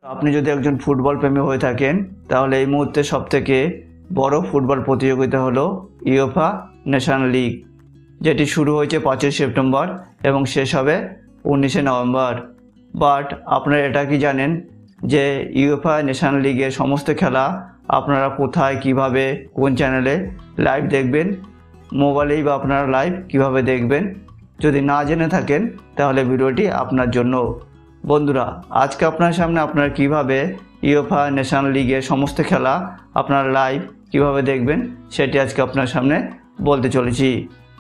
আপনি যদি একজন ফুটবল প্রেমী হয়ে থাকেন তাহলে এই মুহূর্তে সবথেকে বড় ফুটবল প্রতিযোগিতা হলো ইউএফা নেশন লিগ, যেটি শুরু হয়েছে 5ই সেপ্টেম্বর এবং শেষ হবে 19শে নভেম্বর। বাট আপনারা এটা কি জানেন যে ইউএফা নেশন লিগের সমস্ত খেলা আপনারা কোথায়, কিভাবে, কোন চ্যানেলে লাইভ দেখবেন, মোবাইলেই বা আপনারা লাইভ কিভাবে দেখবেন? যদি না জেনে থাকেন তাহলে ভিডিওটি আপনার জন্য। বন্ধুরা, আজকে আপনার সামনে আপনারা কিভাবে ইউএফা নেশন লিগের সমস্ত খেলা আপনারা লাইভ কিভাবে দেখবেন সেটি আজকে আপনার সামনে বলতে চলেছি।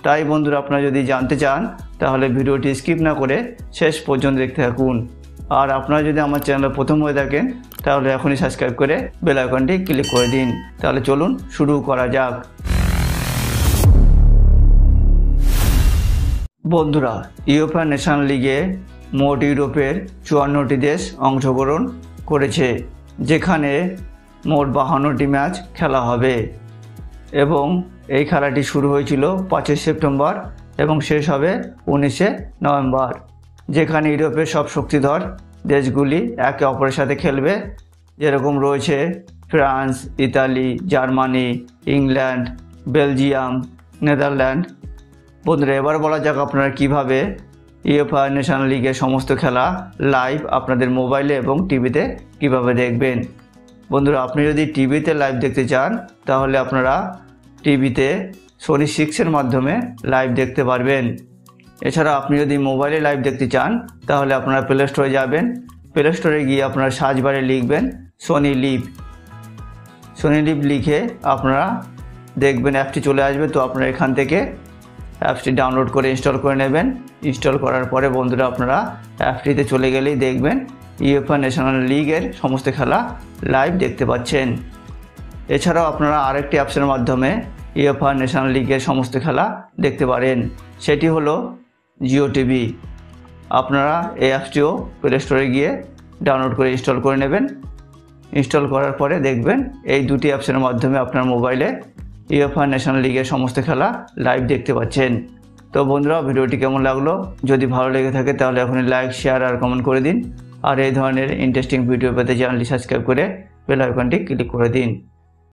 তাই বন্ধুরা, আপনারা যদি জানতে চান তাহলে ভিডিওটি স্কিপ না করে শেষ পর্যন্ত দেখতে থাকুন। আর আপনারা যদি আমার চ্যানেলে প্রথম হয়ে থাকেন তাহলে এখনই সাবস্ক্রাইব করে বেল আইকনটি ক্লিক করে দিন। তাহলে চলুন শুরু করা যাক। বন্ধুরা, ইউএফা নেশন লিগে মোট ইউরোপের 54টি দেশ অংশগ্রহণ করেছে, যেখানে মোট 52টি ম্যাচ খেলা হবে এবং এই খেলাটি শুরু হয়েছিল 5ই সেপ্টেম্বর এবং শেষ হবে 19শে নভেম্বর, যেখানে ইউরোপের সব শক্তিধর দেশগুলি একে অপরের সাথে খেলবে, যেরকম রয়েছে France, Italy, Germany, England, Belgium, Netherland. বন্ধুরা, এবার বলা যাক আপনারা কিভাবে ইউএফা নেশন লিগের সমস্ত খেলা লাইভ আপনাদের মোবাইলে এবং টিভিতে কিভাবে দেখবেন। বন্ধুরা, আপনি যদি টিভিতে লাইভ দেখতে চান তাহলে আপনারা টিভিতে সোনি 6-এর মাধ্যমে লাইভ দেখতে পারবেন। এছাড়া আপনি যদি মোবাইলে লাইভ দেখতে চান তাহলে আপনারা প্লে স্টোরে যাবেন। প্লে স্টোরে গিয়ে আপনারা সার্চ বারে লিখবেন সোনি লিভ। সোনি লিভ লিখে আপনারা দেখবেন অ্যাপটি চলে আসবে। তো আপনারা এখান থেকে অ্যাপসটি ডাউনলোড করে ইনস্টল করে নেবেন। ইনস্টল করার পরে বন্ধুরা আপনারা অ্যাপটিতে চলে গেলেই দেখবেন ইউএফা ন্যাশনাল লিগের সমস্ত খেলা লাইভ দেখতে পাচ্ছেন। এছাড়াও আপনারা আরেকটি অ্যাপসের মাধ্যমে ইউএফা ন্যাশনাল লিগের সমস্ত খেলা দেখতে পারেন, সেটি হলো জিও টিভি। আপনারা এই অ্যাপসটিও প্লে স্টোরে গিয়ে ডাউনলোড করে ইনস্টল করে নেবেন। ইনস্টল করার পরে দেখবেন এই দুটি অ্যাপসের মাধ্যমে আপনার মোবাইলে ইউএফা ন্যাশনাল লিগের সমস্ত খেলা লাইভ দেখতে পাচ্ছেন। তো বন্ধুরা, ভিডিওটি কেমন লাগলো? যদি ভালো লেগে থাকে তাহলে এখনই লাইক, শেয়ার আর কমেন্ট করে দিন। আর এই ধরনের ইন্টারেস্টিং ভিডিও পেতে চ্যানেলটি সাবস্ক্রাইব করে বেল আইকনটি ক্লিক করে দিন।